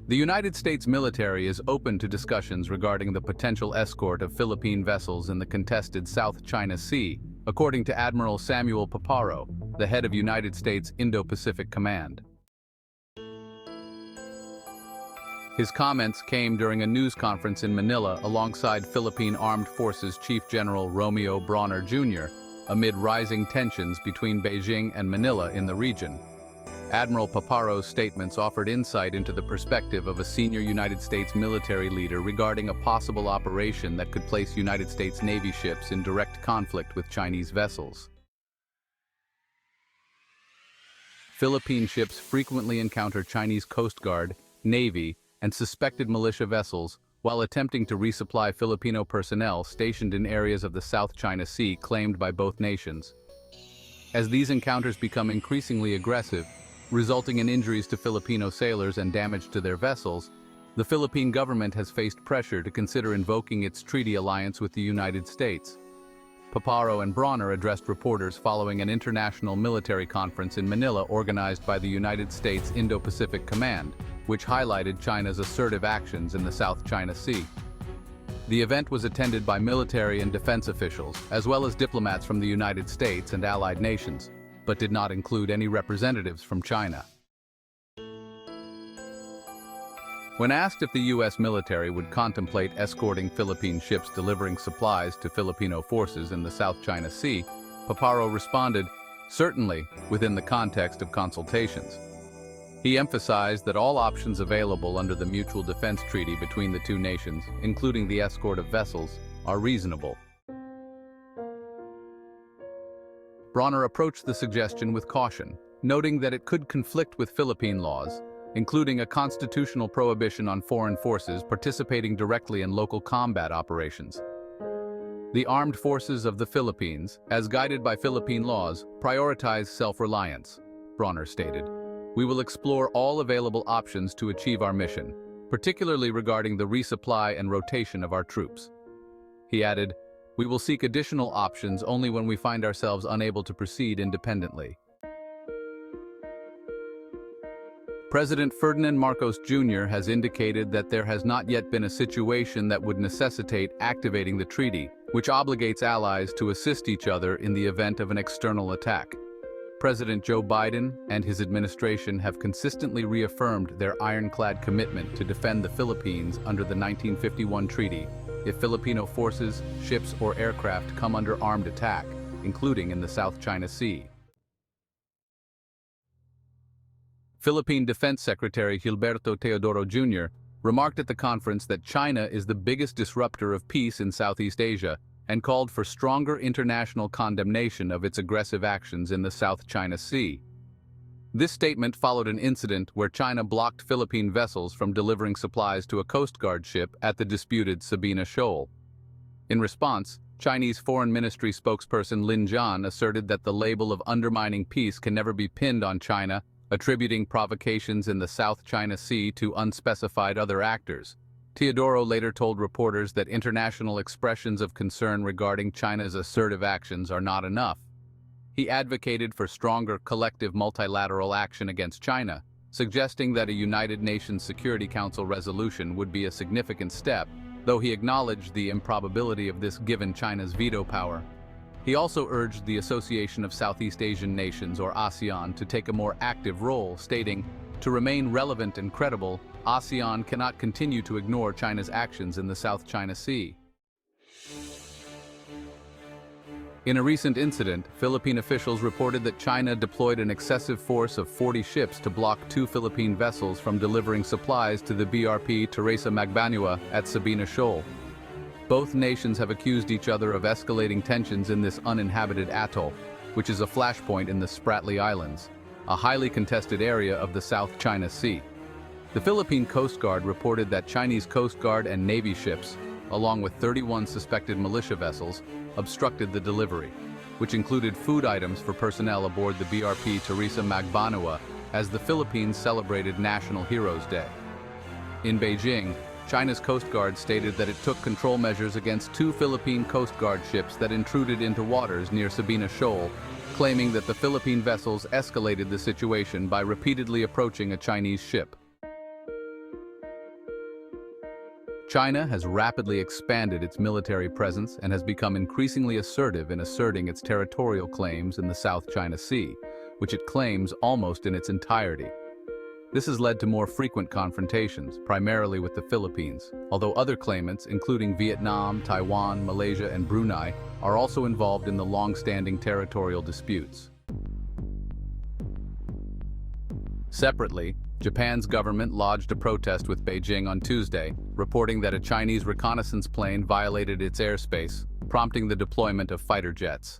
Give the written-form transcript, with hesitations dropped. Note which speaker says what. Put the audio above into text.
Speaker 1: The United States military is open to discussions regarding the potential escort of Philippine vessels in the contested South China Sea, according to Admiral Samuel Paparo, the head of United States Indo-Pacific Command. His comments came during a news conference in Manila alongside Philippine Armed Forces Chief General Romeo Brawner Jr., amid rising tensions between Beijing and Manila in the region. Admiral Paparo's statements offered insight into the perspective of a senior United States military leader regarding a possible operation that could place United States Navy ships in direct conflict with Chinese vessels. Philippine ships frequently encounter Chinese Coast Guard, Navy, and suspected militia vessels while attempting to resupply Filipino personnel stationed in areas of the South China Sea claimed by both nations. As these encounters become increasingly aggressive, resulting in injuries to Filipino sailors and damage to their vessels, the Philippine government has faced pressure to consider invoking its treaty alliance with the United States. Paparo and Brawner addressed reporters following an international military conference in Manila organized by the United States Indo-Pacific Command, which highlighted China's assertive actions in the South China Sea. The event was attended by military and defense officials, as well as diplomats from the United States and allied nations, but did not include any representatives from China. When asked if the U.S. military would contemplate escorting Philippine ships delivering supplies to Filipino forces in the South China Sea, Paparo responded, "Certainly, within the context of consultations." He emphasized that all options available under the Mutual Defense Treaty between the two nations, including the escort of vessels, are reasonable. Brawner approached the suggestion with caution, noting that it could conflict with Philippine laws, including a constitutional prohibition on foreign forces participating directly in local combat operations. The armed forces of the Philippines, as guided by Philippine laws, prioritize self-reliance, Brawner stated. "We will explore all available options to achieve our mission, particularly regarding the resupply and rotation of our troops." He added, "We will seek additional options only when we find ourselves unable to proceed independently." President Ferdinand Marcos Jr. has indicated that there has not yet been a situation that would necessitate activating the treaty, which obligates allies to assist each other in the event of an external attack. President Joe Biden and his administration have consistently reaffirmed their ironclad commitment to defend the Philippines under the 1951 treaty if Filipino forces, ships, or aircraft come under armed attack, including in the South China Sea. Philippine Defense Secretary Gilberto Teodoro Jr. remarked at the conference that China is the biggest disruptor of peace in Southeast Asia and called for stronger international condemnation of its aggressive actions in the South China Sea. This statement followed an incident where China blocked Philippine vessels from delivering supplies to a Coast Guard ship at the disputed Sabina Shoal. In response, Chinese Foreign Ministry spokesperson Lin Jian asserted that the label of undermining peace can never be pinned on China, attributing provocations in the South China Sea to unspecified other actors. Teodoro later told reporters that international expressions of concern regarding China's assertive actions are not enough. He advocated for stronger collective multilateral action against China, suggesting that a United Nations Security Council resolution would be a significant step, though he acknowledged the improbability of this given China's veto power. He also urged the Association of Southeast Asian Nations, or ASEAN, to take a more active role, stating, "To remain relevant and credible, ASEAN cannot continue to ignore China's actions in the South China Sea." In a recent incident, Philippine officials reported that China deployed an excessive force of 40 ships to block 2 Philippine vessels from delivering supplies to the BRP Teresa Magbanua at Sabina Shoal. Both nations have accused each other of escalating tensions in this uninhabited atoll, which is a flashpoint in the Spratly Islands, a highly contested area of the South China Sea. The Philippine Coast Guard reported that Chinese Coast Guard and Navy ships, along with 31 suspected militia vessels, obstructed the delivery, which included food items for personnel aboard the BRP Teresa Magbanua as the Philippines celebrated National Heroes Day. In Beijing, China's Coast Guard stated that it took control measures against 2 Philippine Coast Guard ships that intruded into waters near Sabina Shoal, claiming that the Philippine vessels escalated the situation by repeatedly approaching a Chinese ship. China has rapidly expanded its military presence and has become increasingly assertive in asserting its territorial claims in the South China Sea, which it claims almost in its entirety. This has led to more frequent confrontations, primarily with the Philippines, although other claimants, including Vietnam, Taiwan, Malaysia, and Brunei, are also involved in the long-standing territorial disputes. Separately, Japan's government lodged a protest with Beijing on Tuesday, reporting that a Chinese reconnaissance plane violated its airspace, prompting the deployment of fighter jets.